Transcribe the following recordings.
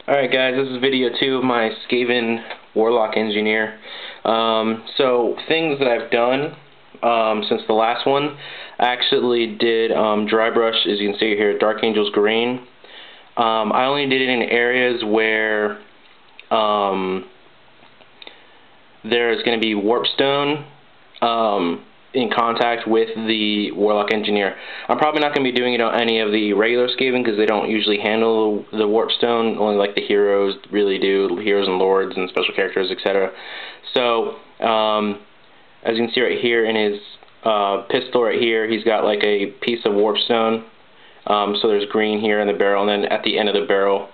Alright guys, this is video 2 of my Skaven Warlock Engineer. So things that I've done since the last one, I actually did dry brush, as you can see here, Dark Angel's Green. I only did it in areas where there's going to be warpstone in contact with the Warlock Engineer. I'm probably not going to be doing it on any of the regular Skaven because they don't usually handle the warpstone. Only like the heroes really do, heroes and lords and special characters, etc. So, as you can see right here in his pistol right here, he's got like a piece of warpstone. So there's green here in the barrel, and then at the end of the barrel,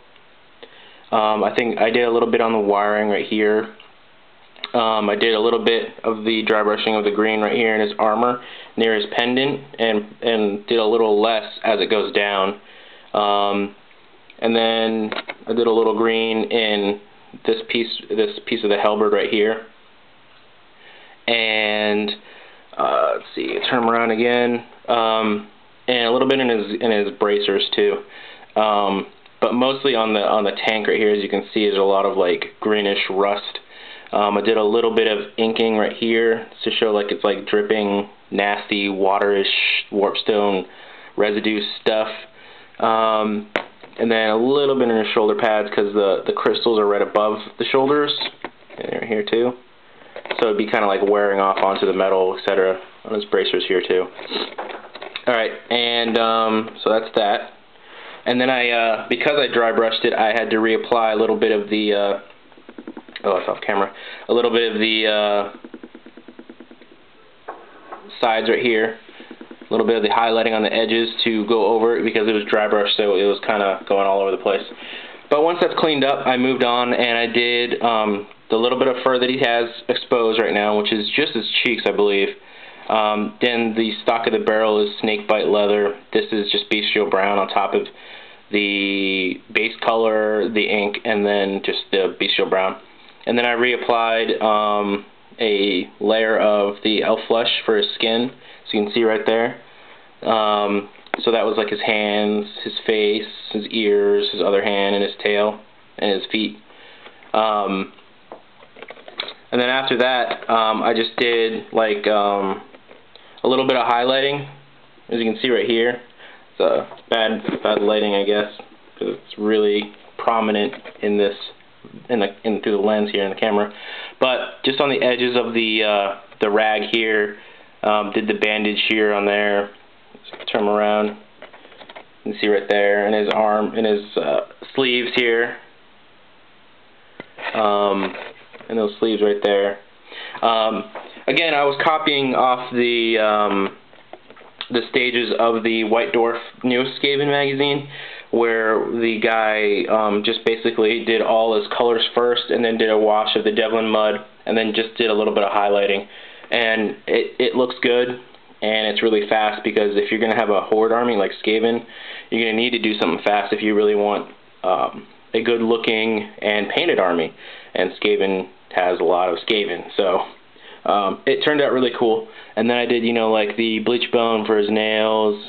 I think I did a little bit on the wiring right here. I did a little bit of the dry brushing of the green right here in his armor near his pendant, and did a little less as it goes down. And then I did a little green in this piece of the halberd right here. And let's see, turn him around again, and a little bit in his bracers too. But mostly on the tank right here, as you can see, there's a lot of like greenish rust. I did a little bit of inking right here to show like it's like dripping nasty waterish warpstone residue stuff. And then a little bit in the shoulder pads because the crystals are right above the shoulders, and they're here too. So it'd be kind of like wearing off onto the metal, etc. on his bracers here too. Alright, and so that's that. And then because I dry brushed it, I had to reapply a little bit of the oh, it's off camera. A little bit of the sides right here. A little bit of the highlighting on the edges to go over it because it was dry brush, so it was kind of going all over the place. But once that's cleaned up, I moved on and I did the little bit of fur that he has exposed right now, which is just his cheeks, I believe. Then the stock of the barrel is snakebite leather. This is just bestial brown on top of the base color, the ink, and then just the bestial brown. And then I reapplied a layer of the elf flesh for his skin, so you can see right there. So that was like his hands, his face, his ears, his other hand, and his tail, and his feet. And then after that, I just did like a little bit of highlighting, as you can see right here. It's bad lighting, I guess, because it's really prominent in this. Through the lens here in the camera, but just on the edges of the rag here, did the bandage here on there. Let's turn him around. You can see right there, and his arm, and his sleeves here, and those sleeves right there. Again, I was copying off the stages of the White Dwarf newest Skaven magazine, where the guy just basically did all his colors first and then did a wash of the Devlin mud and then just did a little bit of highlighting. And it looks good, and it's really fast, because if you're going to have a horde army like Skaven, you're going to need to do something fast if you really want a good looking and painted army. And Skaven has a lot of Skaven, so it turned out really cool. And then I did, you know, like the bleach bone for his nails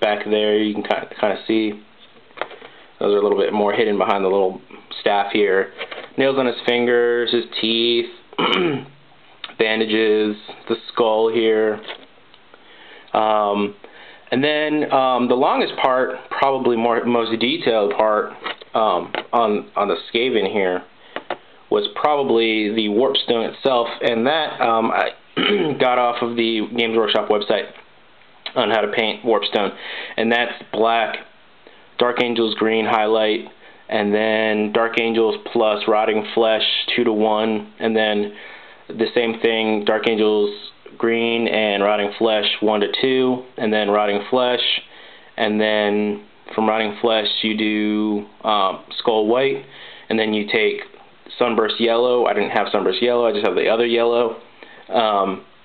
back there, you can kind of see. Those are a little bit more hidden behind the little staff here. Nails on his fingers, his teeth, bandages, the skull here. And then the longest part, probably most detailed part on the Skaven here, was probably the warpstone itself, and that I got off of the Games Workshop website on how to paint warpstone, and that's black, Dark Angel's Green highlight, and then Dark Angel's plus Rotting Flesh 2:1, and then the same thing, Dark Angel's Green and Rotting Flesh 1:2, and then Rotting Flesh, and then from Rotting Flesh you do Skull White, and then you take Sunburst Yellow. I didn't have Sunburst Yellow, I just have the other yellow.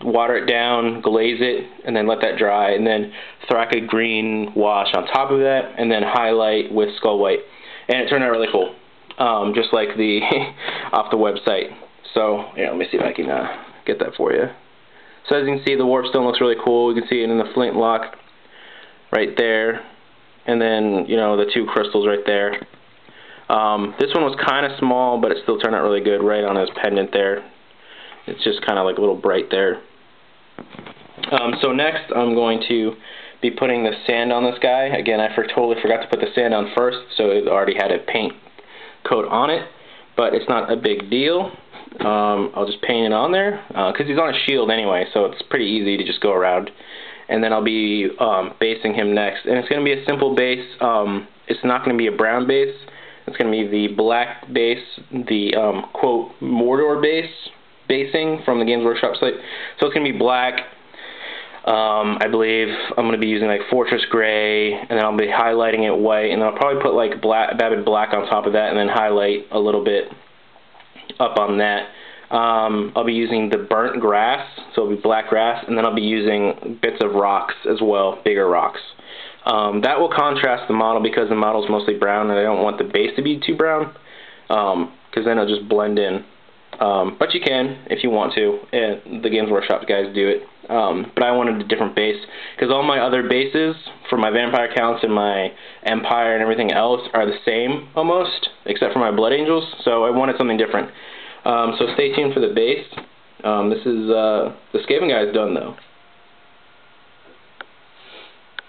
Water it down, glaze it, and then let that dry, and then Thraka Green wash on top of that, and then highlight with Skull White. And it turned out really cool, just like the off the website. So yeah, let me see if I can get that for you. So as you can see, the warpstone looks really cool. You can see it in the flintlock right there, and then, you know, the two crystals right there. This one was kind of small, but it still turned out really good right on his pendant there. It's just kind of like a little bright there. So next I'm going to be putting the sand on this guy. Again, I totally forgot to put the sand on first, so it already had a paint coat on it, but it's not a big deal. I'll just paint it on there, because he's on a shield anyway, so it's pretty easy to just go around. And then I'll be basing him next. And it's going to be a simple base. It's not going to be a brown base. It's going to be the black base, the quote Mordor basing from the Games Workshop site. So it's going to be black. I believe I'm going to be using like Fortress Gray, and then I'll be highlighting it white, and then I'll probably put like Babbitt Black on top of that, and then highlight a little bit up on that. I'll be using the burnt grass, so it'll be black grass, and then I'll be using bits of rocks as well, bigger rocks. That will contrast the model because the model is mostly brown, and I don't want the base to be too brown, because then it'll just blend in. But you can, if you want to, and the Games Workshop guys do it. But I wanted a different base, because all my other bases for my vampire counts and my empire and everything else are the same almost, except for my blood angels, so I wanted something different. So stay tuned for the base. This is the Skaven guy is done though.